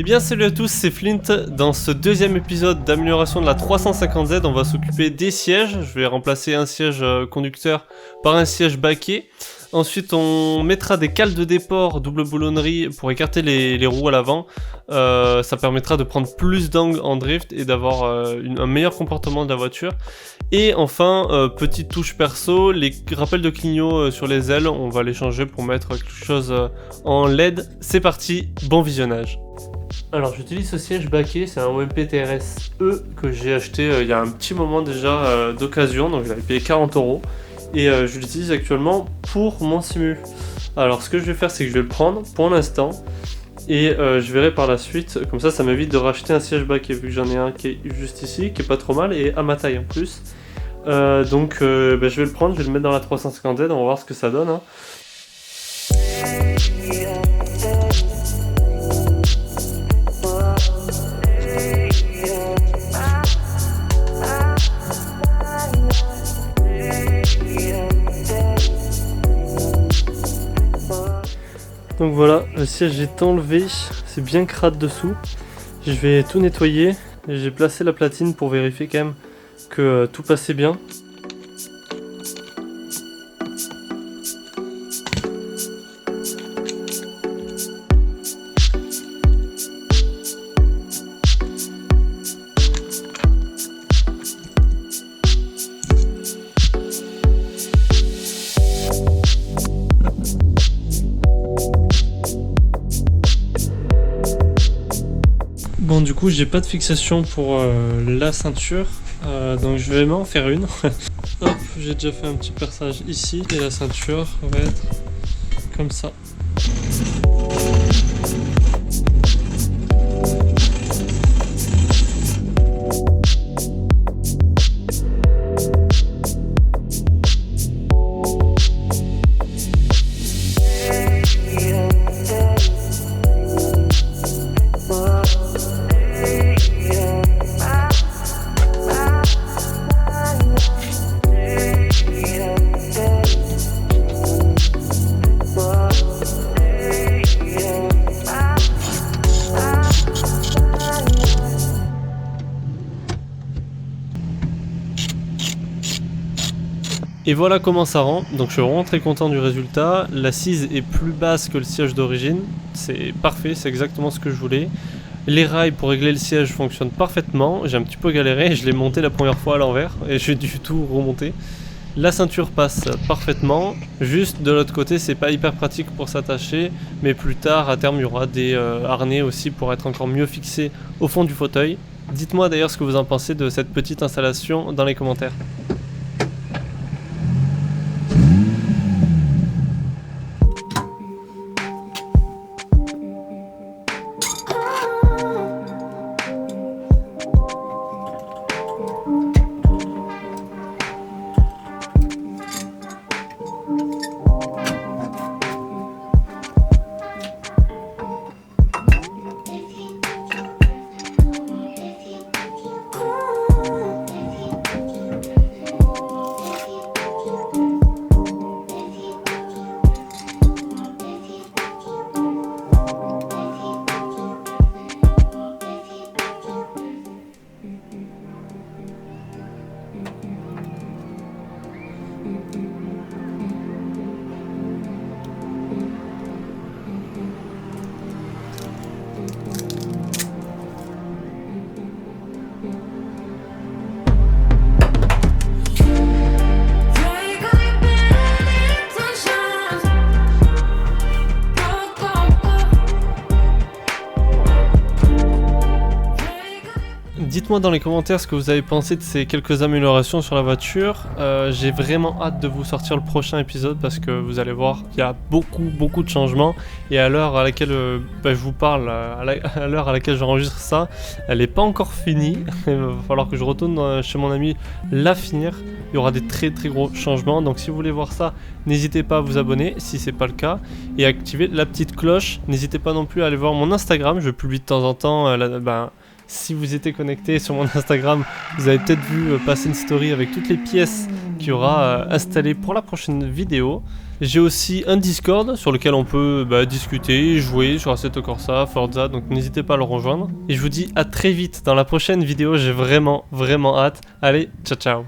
Eh bien salut à tous, c'est Flint. Dans ce deuxième épisode d'amélioration de la 350Z, on va s'occuper des sièges. Je vais remplacer un siège conducteur par un siège baquet. Ensuite on mettra des cales de déport double boulonnerie pour écarter les roues à l'avant. Ça permettra de prendre plus d'angle en drift et d'avoir un meilleur comportement de la voiture. Et enfin, petite touche perso, les rappels de clignot sur les ailes, on va les changer pour mettre quelque chose en LED. C'est parti, bon visionnage. Alors j'utilise ce siège baquet, c'est un OMP TRS E que j'ai acheté il y a un petit moment déjà d'occasion, donc j'avais payé 40€. Et je l'utilise actuellement pour mon simu. Alors ce que je vais faire, c'est que je vais le prendre pour l'instant et je verrai par la suite, comme ça m'évite de racheter un siège baquet vu que j'en ai un qui est juste ici, qui est pas trop mal et à ma taille en plus. Donc je vais le prendre, je vais le mettre dans la 350Z, on va voir ce que ça donne hein. Donc voilà, le siège est enlevé, c'est bien crade dessous. Je vais tout nettoyer. J'ai placé la platine pour vérifier quand même que tout passait bien. Bon du coup j'ai pas de fixation pour la ceinture, donc je vais m'en faire une. Hop, j'ai déjà fait un petit perçage ici et la ceinture va être comme ça. Et voilà comment ça rend, donc je suis vraiment très content du résultat. L'assise est plus basse que le siège d'origine, c'est parfait, c'est exactement ce que je voulais. Les rails pour régler le siège fonctionnent parfaitement, j'ai un petit peu galéré, je l'ai monté la première fois à l'envers et j'ai dû tout remonter. La ceinture passe parfaitement, juste de l'autre côté c'est pas hyper pratique pour s'attacher, mais plus tard à terme il y aura des harnais aussi pour être encore mieux fixé au fond du fauteuil. Dites-moi d'ailleurs ce que vous en pensez de cette petite installation dans les commentaires. Dites-moi dans les commentaires ce que vous avez pensé de ces quelques améliorations sur la voiture. J'ai vraiment hâte de vous sortir le prochain épisode parce que vous allez voir, il y a beaucoup de changements. Et à l'heure à laquelle je vous parle, à l'heure à laquelle j'enregistre ça, elle n'est pas encore finie. Il va falloir que je retourne chez mon ami la finir. Il y aura des très gros changements. Donc si vous voulez voir ça, n'hésitez pas à vous abonner si c'est pas le cas. Et activer la petite cloche. N'hésitez pas non plus à aller voir mon Instagram. Je publie de temps en temps si vous étiez connecté sur mon Instagram, vous avez peut-être vu passer une story avec toutes les pièces qu'il y aura installées pour la prochaine vidéo. J'ai aussi un Discord sur lequel on peut discuter, jouer sur Assetto Corsa, Forza, donc n'hésitez pas à le rejoindre. Et je vous dis à très vite dans la prochaine vidéo, j'ai vraiment hâte. Allez, ciao ciao.